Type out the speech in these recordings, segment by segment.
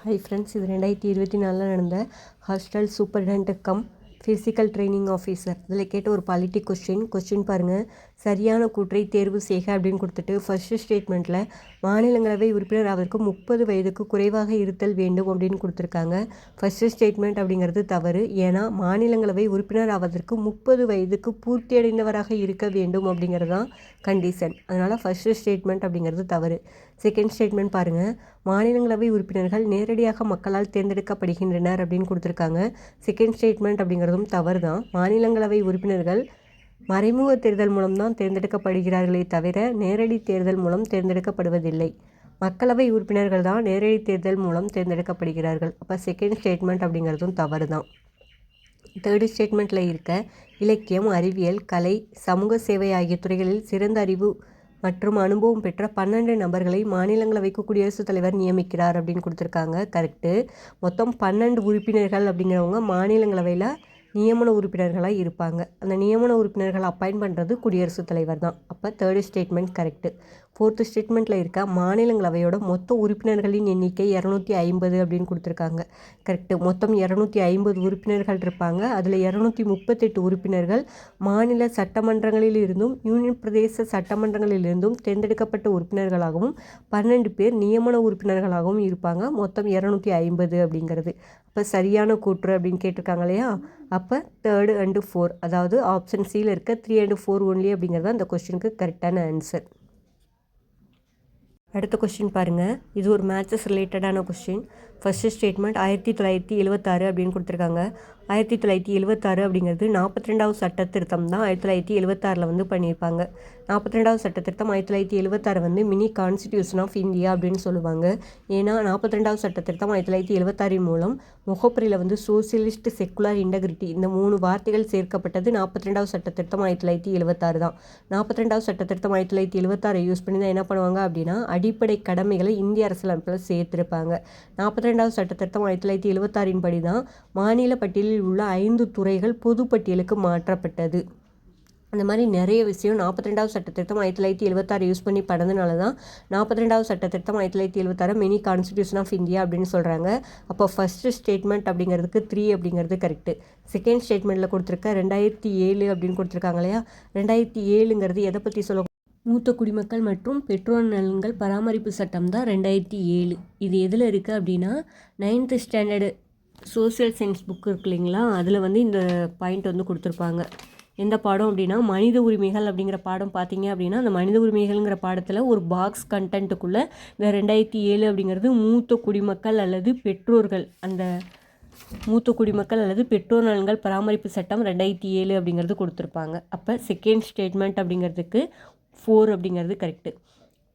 Hi friends, இது 2024 நடந்த hostel superintendent come physical training officer இதில் கேட்ட ஒரு பாலிட்டிக் கொஸ்டின் பாருங்கள். சரியான கூற்றை தேர்வு செய்க அப்படின்னு கொடுத்துட்டு ஃபர்ஸ்ட் ஸ்டேட்மெண்ட்டில் மாநிலங்களவை உறுப்பினர் அவருக்கு 30 வயதுக்கு குறைவாக இருத்தல் வேண்டும் அப்படின்னு கொடுத்துருக்காங்க. ஃபர்ஸ்ட் ஸ்டேட்மெண்ட் அப்படிங்கிறது தவறு. ஏன்னா மாநிலங்களவை உறுப்பினர் ஆவதற்கு 30 வயதுக்கு பூர்த்தியடைந்தவராக இருக்க வேண்டும் அப்படிங்கிறது தான் கண்டிஷன். அதனால் ஃபர்ஸ்ட் ஸ்டேட்மெண்ட் அப்படிங்கிறது தவறு. செகண்ட் ஸ்டேட்மெண்ட் பாருங்கள். மாநிலங்களவை உறுப்பினர்கள் நேரடியாக மக்களால் தேர்ந்தெடுக்கப்படுகின்றனர் அப்படின்னு கொடுத்துருக்காங்க. செகண்ட் ஸ்டேட்மெண்ட் அப்படிங்கிறதும் தவறு தான். மாநிலங்களவை உறுப்பினர்கள் மறைமுக தேர்தல் மூலம்தான் தேர்ந்தெடுக்கப்படுகிறார்களே தவிர நேரடி தேர்தல் மூலம் தேர்ந்தெடுக்கப்படுவதில்லை. மக்களவை உறுப்பினர்கள் தான் நேரடி தேர்தல் மூலம் தேர்ந்தெடுக்கப்படுகிறார்கள். அப்போ செகண்ட் ஸ்டேட்மெண்ட் அப்படிங்கிறதும் தவறு தான். தேர்டு ஸ்டேட்மெண்ட்டில் இருக்க இலக்கியம், அறிவியல், கலை, சமூக சேவை ஆகிய துறைகளில் சிறந்த அறிவு மற்றும் அனுபவம் பெற்ற 12 நபர்களை மாநிலங்களவைக்கு குடியரசுத் தலைவர் நியமிக்கிறார் அப்படின்னு கொடுத்துருக்காங்க. கரெக்டு. மொத்தம் 12 உறுப்பினர்கள் அப்படிங்கிறவங்க மாநிலங்களவையில் நியமன உறுப்பினர்களாக இருப்பாங்க. அந்த நியமன உறுப்பினர்களை அப்பாயின்ட் பண்ணுறது குடியரசுத் தலைவர் தான். அப்போ தேர்டு ஸ்டேட்மெண்ட் கரெக்டு. ஃபோர்த்து ஸ்டேட்மெண்ட்டில் இருக்க மாநிலங்களவையோட மொத்த உறுப்பினர்களின் எண்ணிக்கை 250 அப்படின்னு கொடுத்துருக்காங்க. கரெக்டு. மொத்தம் 250 உறுப்பினர்கள் இருப்பாங்க. அதில் 238 உறுப்பினர்கள் மாநில சட்டமன்றங்களில் இருந்தும் யூனியன் பிரதேச சட்டமன்றங்களிலிருந்தும் தேர்ந்தெடுக்கப்பட்ட உறுப்பினர்களாகவும் 12 பேர் நியமன உறுப்பினர்களாகவும் இருப்பாங்க. மொத்தம் 250 அப்படிங்கிறது. அப்போ சரியான கூற்று அப்படின்னு கேட்டிருக்காங்க இல்லையா? அப்போ 3 and 4, அதாவது ஆப்ஷன் சியில் இருக்க 3 and 4 ஒன்லி அப்படிங்கிறது அந்த கொஸ்டினுக்கு கரெக்டான ஆன்சர். அடுத்த கொஸ்டின் பாருங்கள். இது ஒரு மேட்சஸ் ரிலேட்டடான கொஸ்டின். ஃபர்ஸ்ட் ஸ்டேட்மெண்ட் 1976 அப்படின்னு கொடுத்துருக்காங்க. 1976 அப்படிங்கிறது 42வது சட்ட திருத்தம் தான் 1976 பண்ணியிருப்பாங்க. 42வது சட்ட திருத்தம் 1976 மினி கான்ஸ்டியூஷன் ஆஃப் இந்தியா அப்படின்னு சொல்லுவாங்க. ஏன்னா 42வது சட்ட திருத்தம் 1976 மூலம் முகப்புரையில் சோசியலிஸ்ட், செக்குலர், இன்டெகிரிட்டி இந்த 3 வார்த்தைகள் சேர்க்கப்பட்டது 42வது சட்ட திருத்தம் 1976 தான். 42வது சட்ட திருத்தம் 1976 யூஸ் பண்ணி தான் என்ன பண்ணுவாங்க அப்படின்னா அடிப்படை கடமைகளை இந்திய அரசியலமைப்பில் சேர்த்திருப்பாங்க. 42வது சட்ட திருத்தம் 1976 படி தான் மாநில பட்டியலில் உள்ள 5 துறைகள் பொது பட்டியலுக்கு மாற்றப்பட்டது. அந்த மாதிரி நிறைய விஷயம் 42வது சட்ட திருத்தம் 1976 யூஸ் பண்ணி பண்ணதுனால தான் 42வது சட்ட திருத்தம் 1976 மினி கான்ஸ்டியூஷன் ஆஃப் இந்தியா அப்படின்னு சொல்கிறாங்க. அப்போ ஃபர்ஸ்ட் ஸ்டேட்மெண்ட் அப்படிங்கிறதுக்கு 3 அப்படிங்கிறது கரெக்டு. செகண்ட் ஸ்டேட்மெண்ட்டில் கொடுத்துருக்க 2007 அப்படின்னு கொடுத்துருக்காங்க இல்லையா? 2007ங்கிறது எதை பற்றி சொல்ல? மூத்த குடிமக்கள் மற்றும் பெற்றோர் நலன்கள் பராமரிப்பு சட்டம் தான் 2007. இது எதில் இருக்குது அப்படின்னா 9th standard social science book இருக்கு இல்லைங்களா? அதில் இந்த பாயிண்ட் கொடுத்துருப்பாங்க. எந்த பாடம் அப்படின்னா மனித உரிமைகள் அப்படிங்கிற பாடம் பார்த்தீங்க அப்படின்னா அந்த மனித உரிமைகள்ங்கிற பாடத்தில் ஒரு பாக்ஸ் கண்டென்ட்டுக்குள்ளே இந்த 2007 அப்படிங்கிறது மூத்த குடிமக்கள் அல்லது பெற்றோர்கள், அந்த மூத்த குடிமக்கள் அல்லது பெற்றோர் நலன்கள் பராமரிப்பு சட்டம் 2007 அப்படிங்கிறது கொடுத்துருப்பாங்க. அப்போ செகண்ட் ஸ்டேட்மெண்ட் அப்படிங்கிறதுக்கு 4 அப்படிங்கிறது கரெக்டு.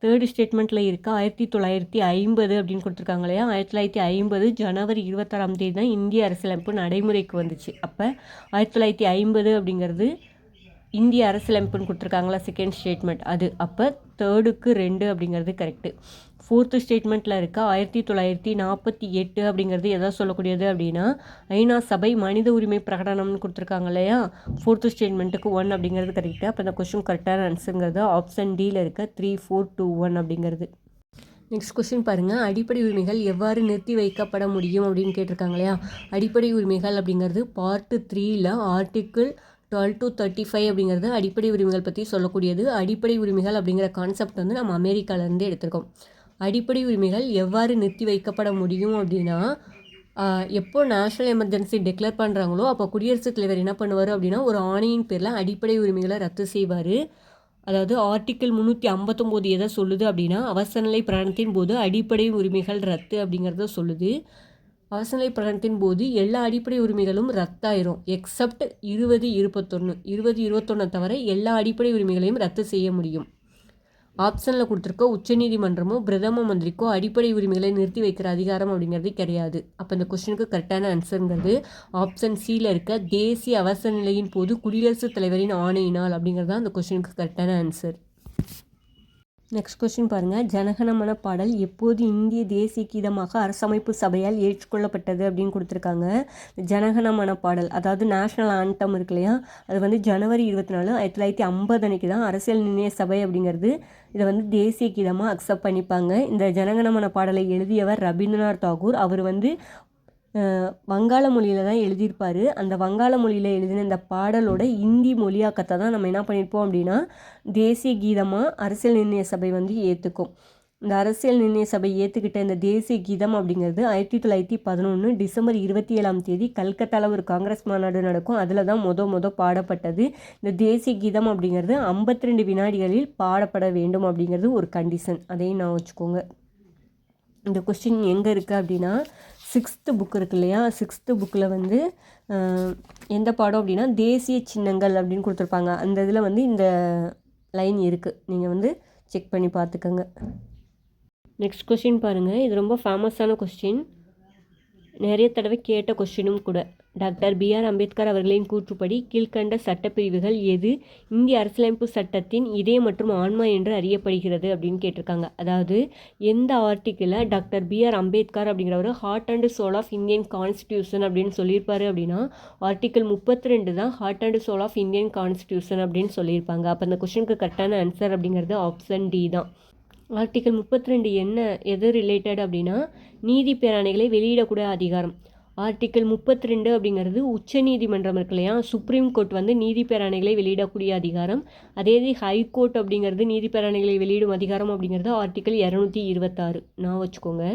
தேர்டு ஸ்டேட்மெண்ட்டில் இருக்க 1950 அப்படின்னு கொடுத்துருக்காங்க இல்லையா? 1950 ஜனவரி 26ஆம் தேதி தான் இந்திய அரசியலமைப்பு நடைமுறைக்கு வந்துச்சு. அப்போ 1950 அப்படிங்கிறது இந்திய அரசியலமைப்புன்னு கொடுத்துருக்காங்களா? செகண்ட் ஸ்டேட்மெண்ட் அது. அப்போ 3க்கு 2 அப்படிங்கிறது கரெக்டு. ஃபோர்த்து ஸ்டேட்மெண்ட்டில் இருக்க 1948 அப்படிங்கிறது எதை சொல்லக்கூடியது அப்படின்னா ஐநா சபை மனித உரிமை பிரகடனம்னு கொடுத்துருக்காங்க இல்லையா? ஃபோர்த்து ஸ்டேட்மெண்ட்டுக்கு 1 அப்படிங்கிறது கரெக்டு. அப்போ இந்த கொஸ்டின் கரெக்டான ஆன்சருங்கிறது ஆப்ஷன் டியில் இருக்க 3, 4, 2, 1 அப்படிங்கிறது. நெக்ஸ்ட் கொஸ்டின் பாருங்கள். அடிப்படை உரிமைகள் எவ்வாறு நிறுத்தி வைக்கப்பட முடியும் அப்படின்னு கேட்டிருக்காங்க இல்லையா? அடிப்படை உரிமைகள் அப்படிங்கிறது பார்ட் 3ல் ஆர்டிக்கிள் 12 to 35 அப்படிங்கிறது அடிப்படை உரிமைகள் பற்றி சொல்லக்கூடியது. அடிப்படை உரிமைகள் அப்படிங்கிற கான்செப்ட் நம்ம அமெரிக்காவிலேருந்து எடுத்திருக்கோம். அடிப்படை உரிமைகள் எவ்வாறு நிறுத்தி வைக்கப்பட முடியும் அப்படின்னா எப்போ நேஷ்னல் எமர்ஜென்சி டிக்ளேர் பண்ணுறாங்களோ அப்போ குடியரசுத் தலைவர் என்ன பண்ணுவார் அப்படின்னா ஒரு ஆணையின் பேரில் அடிப்படை உரிமைகளை ரத்து செய்வார். அதாவது ஆர்டிக்கிள் 359 எதை சொல்லுது அப்படின்னா அவசரநிலை பிரகடனத்தின் போது அடிப்படை உரிமைகள் ரத்து அப்படிங்கிறத சொல்லுது. அவசரநிலை பிரகடனத்தின் போது எல்லா அடிப்படை உரிமைகளும் ரத்தாயிரும் எக்ஸப்ட் 2021 தவிர எல்லா அடிப்படை உரிமைகளையும் ரத்து செய்ய முடியும். ஆப்ஷனில் கொடுத்துருக்க உச்சநீதிமன்றமோ பிரதம மந்திரிக்கோ அடிப்படை உரிமைகளை நிறுத்தி வைக்கிற அதிகாரம் அப்படிங்கிறது கிடையாது. அப்போ இந்த கொஸ்டினுக்கு கரெக்டான ஆன்சருங்கிறது ஆப்ஷன் சியில் இருக்க தேசிய அவசர நிலையின் போது குடியரசுத் தலைவரின் ஆணையினால் அப்படிங்கிறது தான் அந்த கொஸ்டினுக்கு கரெக்டான ஆன்சர். நெக்ஸ்ட் கொஸ்டின் பாருங்கள், ஜனகணமன பாடல் எப்போது இந்திய தேசிய கீதமாக அரசமைப்பு சபையால் ஏற்றுக்கொள்ளப்பட்டது அப்படின்னு கொடுத்துருக்காங்க. ஜனகணமன பாடல் அதாவது நேஷ்னல் ஆண்டம் இருக்கு இல்லையா, அது வந்து ஜனவரி 24, 1950 அன்னைக்கு தான் அரசியல் நிர்ணய சபை அப்படிங்கிறது இதை வந்து தேசிய கீதமாக அக்செப்ட் பண்ணிப்பாங்க. இந்த ஜனகணமன பாடலை எழுதியவர் ரவீந்திரநாத் தாகூர். அவர் வந்து வங்காள மொழியில் தான் எழுதியிருப்பார். அந்த வங்காள மொழியில் எழுதின இந்த பாடலோட இந்தி மொழியாக்கத்தை தான் நம்ம என்ன பண்ணியிருப்போம் அப்படின்னா தேசிய கீதமாக அரசியல் நிர்ணய சபை வந்து ஏற்றுக்கும். இந்த அரசியல் நிர்ணய சபை ஏற்றுக்கிட்ட இந்த தேசிய கீதம் அப்படிங்கிறது 1911 டிசம்பர் 27 கல்கத்தாவில் ஒரு காங்கிரஸ் மாநாடு நடக்கும். அதில் தான் பாடப்பட்டது. இந்த தேசிய கீதம் அப்படிங்கிறது 52 வினாடிகளில் பாடப்பட வேண்டும் அப்படிங்கிறது ஒரு கண்டிஷன். அதையும் நான் வச்சுக்கோங்க. இந்த கொஸ்டின் எங்கே இருக்குது அப்படின்னா 6th புக் இருக்கு இல்லையா, 6th புக்கில் வந்து எந்த பாடம் அப்படின்னா தேசிய சின்னங்கள் அப்படின்னு கொடுத்துருப்பாங்க. அந்த இதில் வந்து இந்த லைன் இருக்குது, நீங்கள் வந்து செக் பண்ணி பார்த்துக்கோங்க. நெக்ஸ்ட் கொஸ்டின் பாருங்கள், இது ரொம்ப ஃபேமஸான கொஸ்டின், நிறைய தடவை கேட்ட கொஸ்டினும் கூட. Doctor B.R. அம்பேத்கர் அவர்களின் கூற்றுப்படி கீழ்கண்ட சட்டப்பிரிவுகள் எது இந்திய அரசியலமைப்பு சட்டத்தின் இதய மற்றும் ஆன்மா என்று அறியப்படுகிறது அப்படின்னு கேட்டிருக்காங்க. அதாவது எந்த ஆர்டிக்கிளில் டாக்டர் B.R. அம்பேத்கர் அப்படிங்கிறவர் heart and soul of Indian constitution அப்படின்னு சொல்லியிருப்பாரு அப்படின்னா ஆர்டிக்கிள் 32 தான் heart and soul of Indian constitution அப்படின்னு சொல்லியிருப்பாங்க. அப்போ அந்த கொஸ்டினுக்கு கரெக்டான ஆன்சர் அப்படிங்கிறது ஆப்ஷன் டி தான். ஆர்டிக்கிள் 32 எது ரிலேட்டட் அப்படின்னா நீதி பேராணைகளை வெளியிடக்கூடிய அதிகாரம். ஆர்டிக்கிள் 32 அப்படிங்கிறது உச்ச நீதிமன்றம் இருக்கு இல்லையா, சுப்ரீம் கோர்ட் வந்து நீதி பேராணைகளை வெளியிடக்கூடிய அதிகாரம். அதே ஹைகோர்ட் அப்படிங்கிறது நீதி பேராணைகளை வெளியிடும் அதிகாரம் அப்படிங்கிறது ஆர்டிக்கிள் 226 நான் வச்சுக்கோங்க.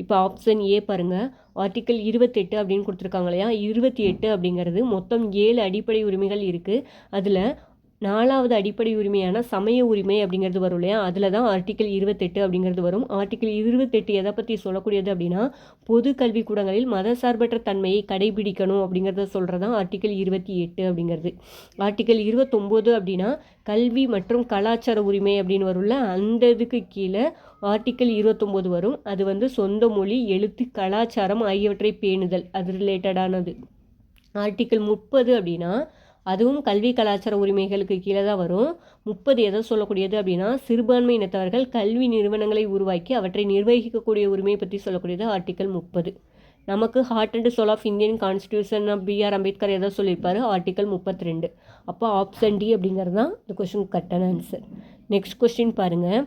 இப்போ ஆப்ஷன் ஏ பாருங்கள், ஆர்டிக்கிள் 28 அப்படின்னு கொடுத்துருக்காங்க இல்லையா, 28 அப்படிங்கிறது மொத்தம் 7 அடிப்படை உரிமைகள் இருக்குது. அதில் 4வது அடிப்படை உரிமையான சமய உரிமை அப்படிங்கிறது வரும் இல்லையா, அதில் தான் ஆர்டிக்கிள் 28 அப்படிங்கிறது வரும். ஆர்டிக்கிள் 28 எதை பற்றி சொல்லக்கூடியது அப்படின்னா பொது கல்விக்கூடங்களில் மதசார்பற்ற தன்மையை கடைபிடிக்கணும் அப்படிங்கிறத சொல்கிறதான் ஆர்டிக்கிள் 28 அப்படிங்கிறது. ஆர்டிக்கிள் 29 அப்படின்னா கல்வி மற்றும் கலாச்சார உரிமை அப்படின்னு வரும்ல, அந்த இதுக்கு கீழே ஆர்டிக்கிள் 29 வரும். அது வந்து சொந்த மொழி, எழுத்து, கலாச்சாரம் ஆகியவற்றை பேணுதல், அது ரிலேட்டடானது. ஆர்டிக்கிள் 30 அப்படின்னா அதுவும் கல்வி கலாச்சார உரிமைகளுக்கு கீழே தான் வரும். 30 எதை சொல்லக்கூடியது அப்படின்னா சிறுபான்மை இனத்தவர்கள் கல்வி நிறுவனங்களை உருவாக்கி அவற்றை நிர்வகிக்கக்கூடிய உரிமையை பற்றி சொல்லக்கூடியது ஆர்டிக்கிள் 30. நமக்கு heart and soul of Indian constitution B.R. Ambedkar எதை சொல்லியிருப்பாரு, ஆர்டிக்கிள் 32. அப்போ ஆப்ஷன் டி அப்படிங்கிறது தான் இந்த கொஸ்டின் கரெக்டான ஆன்சர். நெக்ஸ்ட் கொஸ்டின் பாருங்கள்,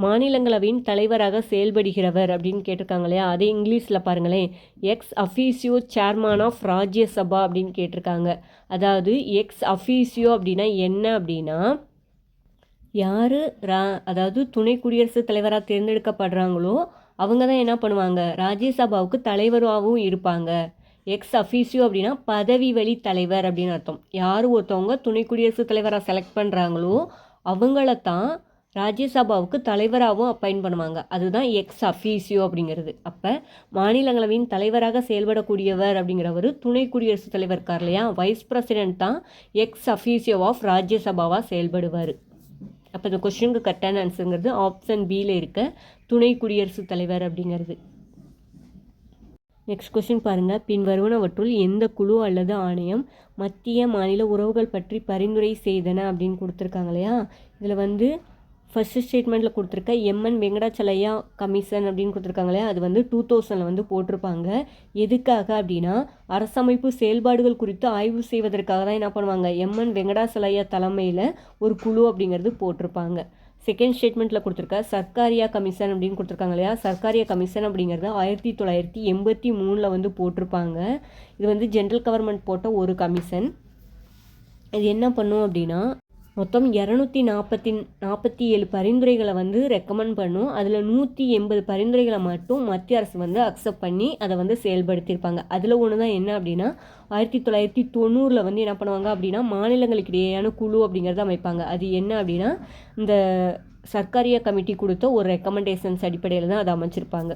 மாநிலங்களவையின் தலைவராக செயல்படுகிறவர் அப்படின்னு கேட்டிருக்காங்க இல்லையா, அதே இங்கிலீஷில் பாருங்களேன், எக்ஸ் அஃபீசியோ சேர்மான் ஆஃப் ராஜ்யசபா அப்படின்னு கேட்டிருக்காங்க. அதாவது எக்ஸ் அஃபீசியோ அப்படின்னா என்ன அப்படின்னா யார் அதாவது துணை குடியரசுத் தலைவராக தேர்ந்தெடுக்கப்படுறாங்களோ அவங்க தான் என்ன பண்ணுவாங்க, ராஜ்யசபாவுக்கு தலைவராகவும் இருப்பாங்க. எக்ஸ் அஃபீசியோ அப்படின்னா பதவி வழி தலைவர் அப்படின்னு அர்த்தம். யார் ஒருத்தவங்க துணை குடியரசுத் தலைவராக செலக்ட் பண்ணுறாங்களோ அவங்களத்தான் ராஜ்யசபாவுக்கு தலைவராகவும் அப்பாயிண்ட் பண்ணுவாங்க. அதுதான் எக்ஸ் அஃபீசியோ அப்படிங்கிறது. அப்போ மாநிலங்களவையின் தலைவராக செயல்படக்கூடியவர் அப்படிங்கிறவர் துணை குடியரசுத் தலைவர் இருக்கார் இல்லையா, வைஸ் பிரசிடென்ட் தான் எக்ஸ் அஃபீசியோ ஆஃப் ராஜ்யசபாவாக செயல்படுவார். அப்போ இந்த கொஸ்டினுக்கு கரெக்டான ஆன்சருங்கிறது ஆப்ஷன் பியில் இருக்க துணை குடியரசுத் தலைவர் அப்படிங்கிறது. நெக்ஸ்ட் கொஸ்டின் பாருங்கள், பின்வருவனவற்றுள் எந்த குழு அல்லது ஆணையம் மத்திய மாநில உறவுகள் பற்றி பரிந்துரை செய்தன அப்படின்னு கொடுத்துருக்காங்க இல்லையா. இதில் வந்து ஃபர்ஸ்ட் ஸ்டேட்மெண்ட்டில் கொடுத்துருக்க எம்என் வெங்கடாச்சலையா கமிஷன் அப்படின்னு கொடுத்துருக்காங்க இல்லையா, அது வந்து 2000 வந்து போட்டிருப்பாங்க. எதுக்காக அப்படின்னா அரசமைப்பு செயல்பாடுகள் குறித்து ஆய்வு செய்வதற்காக தான் என்ன பண்ணுவாங்க, எம்என் வெங்கடாச்சலையா தலைமையில் ஒரு குழு அப்படிங்கிறது போட்டிருப்பாங்க. செகண்ட் ஸ்டேட்மெண்ட்டில் கொடுத்துருக்க சர்க்காரியா கமிஷன் அப்படின்னு கொடுத்துருக்காங்க இல்லையா, சர்க்காரியா கமிஷன் அப்படிங்கிறது 1983 வந்து போட்டிருப்பாங்க. இது வந்து ஜென்ரல் கவர்மெண்ட் போட்ட ஒரு கமிஷன். இது என்ன பண்ணும் அப்படின்னா மொத்தம் 247 பரிந்துரைகளை வந்து ரெக்கமெண்ட் பண்ணும். அதில் 180 பரிந்துரைகளை மட்டும் மத்திய அரசு வந்து அக்செப்ட் பண்ணி அதை வந்து செயல்படுத்தியிருப்பாங்க. அதில் ஒன்று தான் என்ன அப்படின்னா 1990 வந்து என்ன பண்ணுவாங்க அப்படின்னா மாநிலங்களுக்கு இடையேயான குழு அப்படிங்கிறத அமைப்பாங்க. அது என்ன அப்படின்னா இந்த சர்க்காரியா கமிட்டி கொடுத்த ஒரு ரெக்கமெண்டேஷன்ஸ் அடிப்படையில் தான் அதை அமைச்சிருப்பாங்க.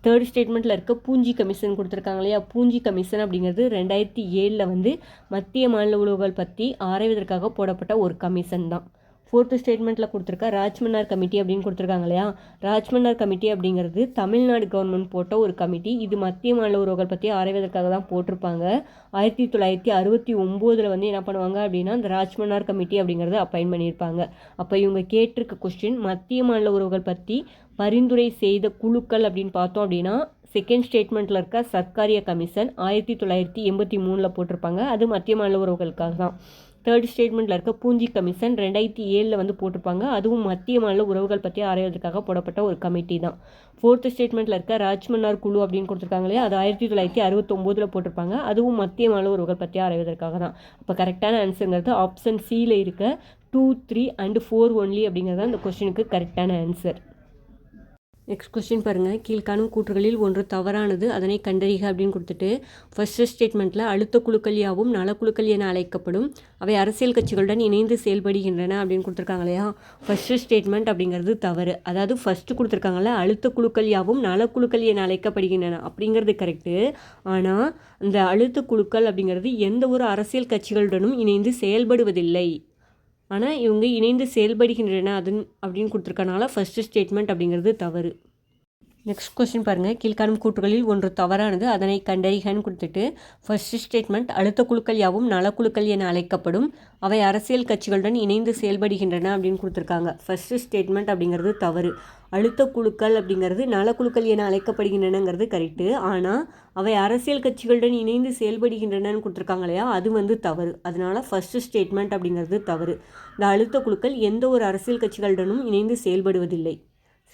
தேர்ட் ஸ்டேட்மெண்ட்டில் இருக்க பூஞ்சி கமிஷன் கொடுத்துருக்காங்க இல்லையா, பூஞ்சி கமிஷன் அப்படிங்கிறது 2007 வந்து மத்திய மாநில உறவுகள் பற்றி ஆராய்வதற்காக போடப்பட்ட ஒரு கமிஷன் தான். 4th ஸ்டேட்மெண்ட்டில் கொடுத்துருக்க ராஜ்மன்னார் கமிட்டி அப்படின்னு கொடுத்துருக்காங்க இல்லையா. ராஜ்மன்னார் கமிட்டி அப்படிங்கிறது தமிழ்நாடு கவர்மெண்ட் போட்ட ஒரு கமிட்டி. இது மத்திய மாநில உறவுகள் பற்றி ஆராய்வதற்காக தான் போட்டிருப்பாங்க. 1969 வந்து என்ன பண்ணுவாங்க அப்படின்னா இந்த ராஜ்மன்னார் கமிட்டி அப்படிங்கிறத அப்பாயின்ட் பண்ணியிருப்பாங்க. அப்போ இவங்க கேட்டிருக்க கொஸ்டின் மத்திய மாநில உறவுகள் பற்றி பரிந்துரை செய்த குழுக்கள் அப்படின்னு பார்த்தோம் அப்படின்னா செகண்ட் ஸ்டேட்மெண்ட்டில் இருக்க சர்க்காரிய கமிஷன் 1983 போட்டிருப்பாங்க. அது மத்திய மாநில உறவுகளுக்காக தான். தேர்ட் ஸ்டேட்மெண்ட்டில் இருக்க பூஞ்சி கமிஷன் 2007 வந்து போட்டிருப்பாங்க. அதுவும் மத்திய மாநில உறவுகள் பற்றி ஆராய்வதற்காக போடப்பட்ட ஒரு கமிட்டி தான். 4th ஸ்டேட்மெண்ட்டில் இருக்க ராஜ்மன்னார் குழு அப்படின்னு கொடுத்துருக்காங்களே அது 1969 போட்டிருப்பாங்க. அதுவும் மத்திய மாநில உறவுகள் பற்றி ஆராய்வதற்காக தான். அப்போ கரெக்டான ஆன்சருங்கிறது ஆப்ஷன் சியில் இருக்க 2, 3 and 4 ஒன்லி அப்படிங்கிறது இந்த கொஸ்டினுக்கு கரெக்டான ஆன்சர். நெக்ஸ்ட் கொஸ்டின் பாருங்கள். கீழ்காணும் கூற்றுகளில் ஒன்று தவறானது, அதனை கண்டறிக அப்படின்னு கொடுத்துட்டு ஃபர்ஸ்ட் ஸ்டேட்மெண்ட்டில் அழுத்த குழுக்கள் யாவும் நலக்குழுக்கள் என அழைக்கப்படும், அவை அரசியல் கட்சிகளுடன் இணைந்து செயல்படுகின்றன அப்படின்னு கொடுத்துருக்காங்க இல்லையா. ஃபர்ஸ்ட் ஸ்டேட்மெண்ட் அப்படிங்கிறது தவறு. அதாவது ஃபர்ஸ்ட்டு கொடுத்துருக்காங்கல்ல அழுத்த குழுக்கள் யாவும் நலக்குழுக்கள் என அழைக்கப்படுகின்றன அப்படிங்கிறது கரெக்டு. ஆனால் அந்த அழுத்த குழுக்கள் அப்படிங்கிறது எந்த ஒரு அரசியல் கட்சிகளுடனும் இணைந்து செயல்படுவதில்லை. ஆனால் இவங்க இணைந்து செயல்படுகின்றன அப்படின்னு கொடுத்துருக்கனால ஃபஸ்ட்டு ஸ்டேட்மெண்ட் அப்படிங்கிறது தவறு. நெக்ஸ்ட் கொஸ்டின் பாருங்கள். கீழ்காணும் கூற்றுகளில் ஒன்று தவறானது, அதனை கண்டறிகன்னு கொடுத்துட்டு ஃபர்ஸ்ட் ஸ்டேட்மெண்ட் அழுத்த குழுக்கள் யாவும் நலக்குழுக்கள் என அழைக்கப்படும், அவை அரசியல் கட்சிகளுடன் இணைந்து செயல்படுகின்றன அப்படின்னு கொடுத்துருக்காங்க. ஃபர்ஸ்ட் ஸ்டேட்மெண்ட் அப்படிங்கிறது தவறு. அழுத்த குழுக்கள் அப்படிங்கிறது நலக்குழுக்கள் என அழைக்கப்படுகின்றனங்கிறது கரெக்டு. ஆனால் அவை அரசியல் கட்சிகளுடன் இணைந்து செயல்படுகின்றனன்னு கொடுத்துருக்காங்க இல்லையா, அது வந்து தவறு. அதனால ஃபர்ஸ்ட் ஸ்டேட்மெண்ட் அப்படிங்கிறது தவறு. இந்த அழுத்த குழுக்கள் எந்த ஒரு அரசியல் கட்சிகளுடனும் இணைந்து செயல்படுவதில்லை.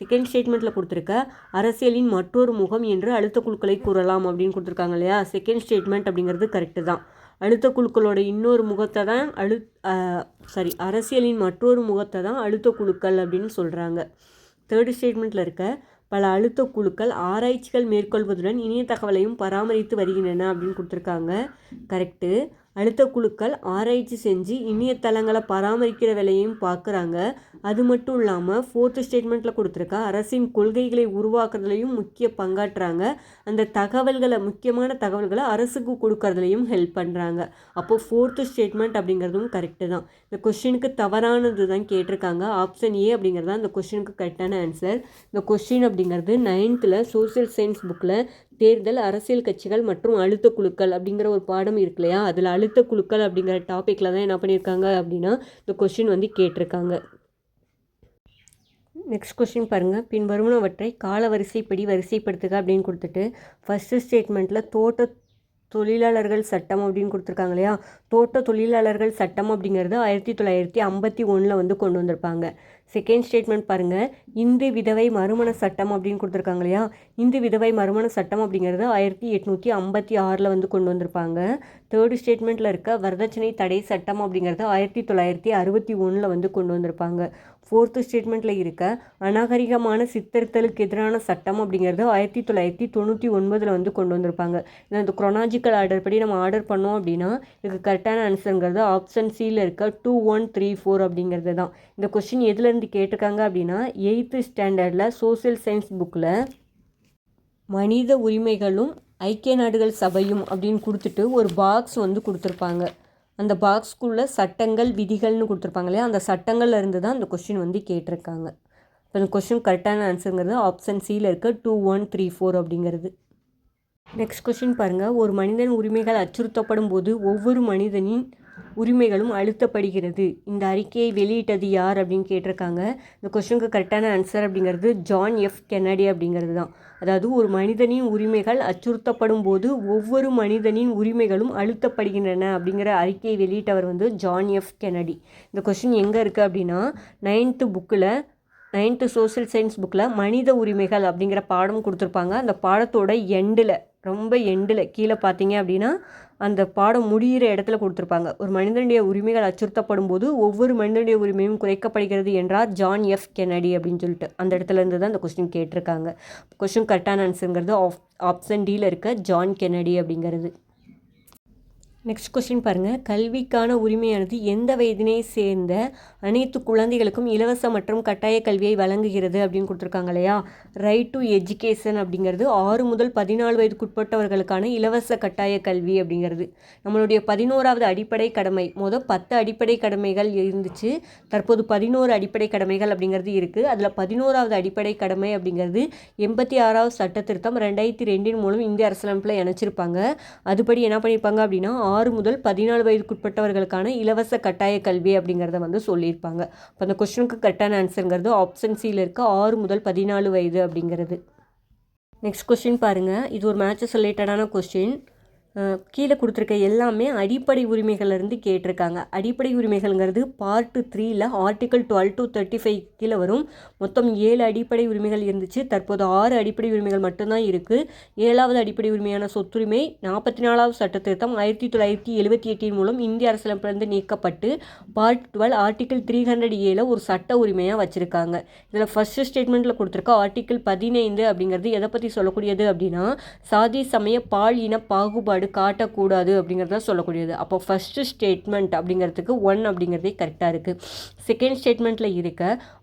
செகண்ட் ஸ்டேட்மெண்ட்டில் கொடுத்துருக்க அரசியலின் மற்றொரு முகம் என்று அழுத்த குழுக்களை கூறலாம் அப்படின்னு கொடுத்துருக்காங்க இல்லையா. செகண்ட் ஸ்டேட்மெண்ட் அப்படிங்கிறது கரெக்டு தான். அழுத்த குழுக்களோட இன்னொரு முகத்தை தான் அரசியலின் மற்றொரு முகத்தை தான் அழுத்த குழுக்கள் அப்படின்னு சொல்கிறாங்க. தேர்ட் ஸ்டேட்மெண்ட்டில் இருக்க பல அழுத்த குழுக்கள் ஆராய்ச்சிகள் மேற்கொள்வதுடன் இணைய தகவலையும் பராமரித்து வருகின்றன அப்படின்னு கொடுத்துருக்காங்க. கரெக்டு. அழுத்த குழுக்கள் ஆராய்ச்சி செஞ்சு இணையதளங்களை பராமரிக்கிற வேலையும் பார்க்குறாங்க. அது மட்டும் இல்லாமல் 4th ஸ்டேட்மெண்ட்டில் கொடுத்துருக்க அரசின் கொள்கைகளை உருவாக்குறதுலையும் முக்கிய பங்காற்றுறாங்க. அந்த முக்கியமான தகவல்களை அரசுக்கு கொடுக்கறதுலையும் ஹெல்ப் பண்ணுறாங்க. அப்போது 4th ஸ்டேட்மெண்ட் அப்படிங்கிறதும் கரெக்டு தான். இந்த கொஸ்டினுக்கு தவறானது தான் கேட்டிருக்காங்க. ஆப்ஷன் ஏ அப்படிங்கிறது தான் இந்த கொஸ்டினுக்கு கரெக்டான ஆன்சர். இந்த கொஸ்டின் அப்படிங்கிறது 9th சோசியல் சயின்ஸ் புக்கில் தேர்தல், அரசியல் கட்சிகள் மற்றும் அழுத்த குழுக்கள் அப்படிங்கிற ஒரு பாடம் இருக்கு இல்லையா, அதில் அழுத்த குழுக்கள் அப்படிங்கிற டாப்பிக்கில் தான் என்ன பண்ணியிருக்காங்க அப்படின்னா இந்த கொஸ்டின் வந்து கேட்டிருக்காங்க. நெக்ஸ்ட் கொஸ்டின் பாருங்கள். பின்வருவனவற்றை கால வரிசைப்படி வரிசைப்படுத்துக அப்படின்னு கொடுத்துட்டு ஃபஸ்ட்டு ஸ்டேட்மெண்ட்டில் தோட்ட தொழிலாளர்கள் சட்டம் அப்படின்னு கொடுத்துருக்காங்க இல்லையா. தோட்ட தொழிலாளர்கள் சட்டம் அப்படிங்கிறது 1951 வந்து கொண்டு வந்திருப்பாங்க. செகண்ட் ஸ்டேட்மெண்ட் பாருங்கள். இந்து விதவை மறுமண சட்டம் அப்படின்னு கொடுத்துருக்காங்க இல்லையா. இந்து விதவை மறுமண சட்டம் அப்படிங்கிறது 1856 வந்து கொண்டு வந்திருப்பாங்க. தேர்டு ஸ்டேட்மெண்ட்டில் இருக்க வரதட்சணை தடை சட்டம் அப்படிங்கிறது 1961 வந்து கொண்டு வந்திருப்பாங்க. ஃபோர்த்து ஸ்டேட்மெண்ட்டில் இருக்க அநாகரிகமான சித்தரித்தலுக்கு எதிரான சட்டம் அப்படிங்கிறது 1999 வந்து கொண்டு வந்திருப்பாங்க. இந்த குரோனாஜிக்கல் ஆர்டர் படி நம்ம ஆர்டர் பண்ணோம் அப்படின்னா இதுக்கு கரெக்டான ஆன்சருங்கிறது ஆப்ஷன் சியில் இருக்க 2, 1, 3, 4 அப்படிங்கிறது தான். இந்த கொஸ்டின் எதுலேருந்து கேட்டிருக்காங்க அப்படின்னா 8th ஸ்டாண்டர்டில் சோசியல் சயின்ஸ் புக்கில் மனித உரிமைகளும் ஐக்கிய நாடுகள் சபையும் அப்படின்னு கொடுத்துட்டு ஒரு பாக்ஸ் வந்து கொடுத்துருப்பாங்க. அந்த பாக்ஸ்க்குள்ளே சட்டங்கள் விதிகள்னு கொடுத்துருப்பாங்க இல்லையா, அந்த சட்டங்கள்ல இருந்து தான் அந்த கொஸ்டின் வந்து கேட்டிருக்காங்க. இப்போ இந்த கொஸ்டின் கரெக்டான ஆன்சருங்கிறது ஆப்ஷன் சியில் இருக்க 2, 1, 3, 4 அப்படிங்கிறது. நெக்ஸ்ட் கொஸ்டின் பாருங்கள். ஒரு மனிதன் உரிமைகள் அச்சுறுத்தப்படும் போது ஒவ்வொரு மனிதனின் உரிமைகளும் அழுத்தப்படுகிறது. இந்த அறிக்கையை வெளியிட்டது யார் அப்படின்னு கேட்டிருக்காங்க. இந்த கொஸ்டினுக்கு கரெக்டான ஆன்சர் அப்படிங்கிறது ஜான் எஃப் கென்னடி அப்படிங்கிறது தான். அதாவது ஒரு மனிதனின் உரிமைகள் அச்சுறுத்தப்படும் போது ஒவ்வொரு மனிதனின் உரிமைகளும் அழுத்தப்படுகின்றன அப்படிங்கிற அறிக்கையை வெளியிட்டவர் வந்து ஜான் எஃப் கென்னடி. இந்த கொஸ்டின் எங்கே இருக்குது அப்படின்னா 9th சோசியல் சயின்ஸ் புக்கில் மனித உரிமைகள் அப்படிங்கிற பாடம் கொடுத்துருப்பாங்க. அந்த பாடத்தோட ரொம்ப எண்டில் கீழே பார்த்தீங்க அப்படின்னா அந்த பாடம் முடிகிற இடத்துல கொடுத்துருப்பாங்க. ஒரு மனிதனுடைய உரிமைகள் அச்சுறுத்தப்படும் போது ஒவ்வொரு மனிதனுடைய உரிமையும் குறைக்கப்படுகிறது என்றார் ஜான் எஃப் கென்னடி அப்படின்னு சொல்லிட்டு அந்த இடத்துல இருந்து தான் அந்த கொஸ்டின் கேட்டிருக்காங்க. கொஸ்டின் கரெக்டான ஆன்சருங்கிறது ஆப்ஷன் டியில் இருக்க ஜான் கென்னடி அப்படிங்கிறது. நெக்ஸ்ட் கொஸ்டின் பாருங்கள், கல்விக்கான உரிமையானது எந்த வயதினை சேர்ந்த அனைத்து குழந்தைகளுக்கும் இலவச மற்றும் கட்டாய கல்வியை வழங்குகிறது அப்படின்னு கொடுத்துருக்காங்க இல்லையா. ரைட் டு எஜுகேஷன் அப்படிங்கிறது 6 முதல் 14 வயதுக்குட்பட்டவர்களுக்கான இலவச கட்டாய கல்வி அப்படிங்கிறது. நம்மளுடைய 11வது அடிப்படை கடமை. 10 அடிப்படை கடமைகள் இருந்துச்சு, தற்போது 11 அடிப்படை கடமைகள் அப்படிங்கிறது இருக்குது. அதில் 11வது அடிப்படை கடமை அப்படிங்கிறது 86வது சட்ட திருத்தம் 2002 மூலம் இந்திய அரசியலமைப்பில் இணைச்சிருப்பாங்க. அதுபடி என்ன பண்ணியிருப்பாங்க அப்படின்னா 6 முதல் 14 வயதுக்குட்பட்டவர்களுக்கான இலவச கட்டாய கல்வி அப்படிங்கிறத வந்து சொல்லியிருப்பாங்க. இப்போ அந்த கொஸ்டினுக்கு கரெக்டான ஆன்சருங்கிறது ஆப்ஷன் சியில் இருக்க 6 முதல் 14 வயது அப்படிங்கிறது. நெக்ஸ்ட் கொஸ்டின் பாருங்கள், இது ஒரு மேட்சஸ் ரிலேட்டடான கொஸ்டின். கீழே கொடுத்துருக்க எல்லாமே அடிப்படை உரிமைகள்லேருந்து கேட்டிருக்காங்க. அடிப்படை உரிமைகள்ங்கிறது பார்ட் 3ல் ஆர்டிக்கல் 12 to 35 கீழே வரும். மொத்தம் 7 அடிப்படை உரிமைகள் இருந்துச்சு, தற்போது 6 அடிப்படை உரிமைகள் மட்டும்தான் இருக்குது. 7வது அடிப்படை உரிமையான சொத்துரிமை 44வது சட்ட திருத்தம் 1978 மூலம் இந்திய அரசியலமைப்பிலிருந்து நீக்கப்பட்டு பார்ட் 12 ஆர்டிக்கல் 300A ஒரு சட்ட உரிமையாக வச்சுருக்காங்க. இதில் ஃபர்ஸ்ட் ஸ்டேட்மெண்ட்டில் கொடுத்துருக்க ஆர்டிக்கல் 15 அப்படிங்கிறது எதை பற்றி சொல்லக்கூடியது அப்படின்னா சாதி சமய பால் இன பாகுபாடு காட்டக்கூடாது அப்படிங்கிறத சொல்லக்கூடியது. அப்போ ஃபஸ்ட்டு ஸ்டேட்மெண்ட் அப்படிங்கிறதுக்கு 1 அப்படிங்கிறதே கரெக்டாக இருக்குது. செகண்ட் ஸ்டேட்மெண்ட்டில் இருக்க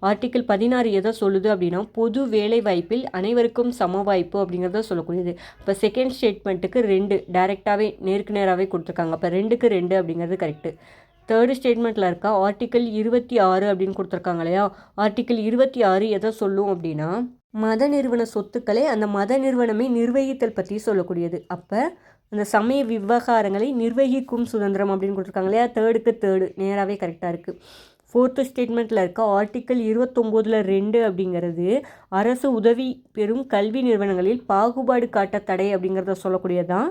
ஆர்டிக்கிள் 16 எதை சொல்லுது அப்படின்னா பொது வேலை வாய்ப்பில் அனைவருக்கும் சம வாய்ப்பு அப்படிங்கிறத சொல்லக்கூடியது. இப்போ செகண்ட் ஸ்டேட்மெண்ட்டுக்கு 2 டைரெக்டாகவே நேருக்கு நேராகவே கொடுத்துருக்காங்க. அப்போ 2க்கு 2 அப்படிங்கிறது கரெக்டு. தேர்டு ஸ்டேட்மெண்ட்டில் இருக்க ஆர்டிக்கிள் 26 அப்படின்னு கொடுத்துருக்காங்க இல்லையா. ஆர்டிக்கிள் 26 எதை சொல்லும் அப்படின்னா மத நிறுவன சொத்துக்களை அந்த மத நிறுவனமே நிர்வகித்தல் பற்றி சொல்லக்கூடியது. அப்போ அந்த சமய விவகாரங்களை நிர்வகிக்கும் சுதந்திரம் அப்படின்னு கொடுத்துருக்காங்க இல்லையா. தேர்டுக்கு தேர்டு நேராகவே கரெக்டாக இருக்குது. ஃபோர்த்து ஸ்டேட்மெண்ட்டில் இருக்க ஆர்டிக்கிள் 29ல் 2 அப்படிங்கிறது அரசு உதவி பெறும் கல்வி நிறுவனங்களில் பாகுபாடு காட்ட தடை அப்படிங்கிறத சொல்லக்கூடியதான்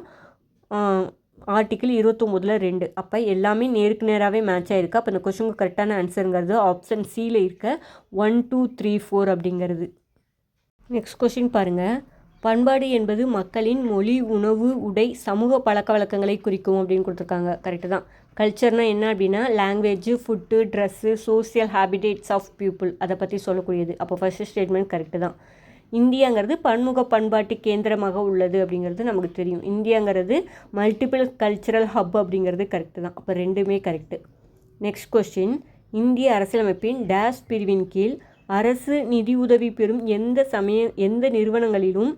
ஆர்டிக்கிள் 29ல் 2. அப்போ எல்லாமே நேருக்கு நேராகவே மேட்ச் ஆகிருக்கு. அப்போ இந்த கொஸ்டினுக்கு கரெக்டான ஆன்சருங்கிறது ஆப்ஷன் சியில் இருக்க 1 2 3 4 அப்படிங்கிறது. நெக்ஸ்ட் கொஸ்டின் பாருங்கள், பண்பாடு என்பது மக்களின் மொழி உணவு உடை சமூக பழக்க வழக்கங்களை குறிக்கும் அப்படின்னு கொடுத்துருக்காங்க. கரெக்டு தான். கல்ச்சர்னால் என்ன அப்படின்னா language food dress social habitats of people அதை பற்றி சொல்லக்கூடியது. அப்போ ஃபர்ஸ்ட் ஸ்டேட்மெண்ட் கரெக்டு தான். இந்தியாங்கிறது பன்முக பண்பாட்டு கேந்திரமாக உள்ளது அப்படிங்கிறது நமக்கு தெரியும். இந்தியாங்கிறது மல்டிபிள் கல்ச்சரல் ஹப் அப்படிங்கிறது கரெக்டு தான். அப்போ ரெண்டுமே கரெக்டு. நெக்ஸ்ட் கொஸ்டின், இந்திய அரசியலமைப்பின் டேஷ் பிரிவின் கீழ் அரசு நிதியுதவி பெறும் எந்த நிறுவனங்களிலும்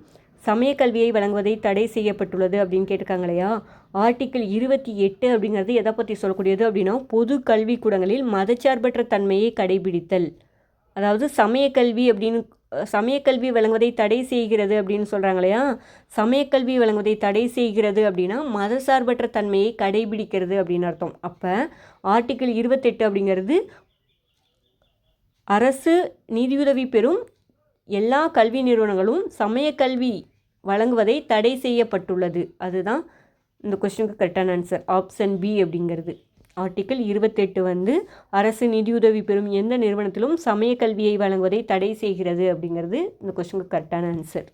சமய கல்வியை வழங்குவதை தடை செய்யப்பட்டுள்ளது அப்படின்னு கேட்டிருக்காங்க இல்லையா. ஆர்டிக்கிள் 28 அப்படிங்கிறது எதை பற்றி சொல்லக்கூடியது அப்படின்னா பொது கல்விக்கூடங்களில் மதச்சார்பற்ற தன்மையை கடைபிடித்தல். அதாவது சமயக்கல்வி வழங்குவதை தடை செய்கிறது அப்படின்னு சொல்கிறாங்க இல்லையா. சமயக்கல்வி வழங்குவதை தடை செய்கிறது அப்படின்னா மதசார்பற்ற தன்மையை கடைபிடிக்கிறது அப்படின்னு அர்த்தம். அப்போ ஆர்டிக்கிள் 28 அப்படிங்கிறது அரசு நிதியுதவி பெறும் எல்லா கல்வி நிறுவனங்களும் சமயக்கல்வி வழங்குவதை தடை செய்யப்பட்டுள்ளது. அதுதான் இந்த கொஸ்டினுக்கு கரெக்டான ஆன்சர் ஆப்ஷன் பி அப்படிங்கிறது. ஆர்டிக்கிள் 28 அரசு நிதியுதவி பெறும் எந்த நிறுவனத்திலும் சமயக்கல்வியை வழங்குவதை தடை செய்கிறது அப்படிங்கிறது இந்த கொஸ்டினுக்கு கரெக்டான ஆன்சர்.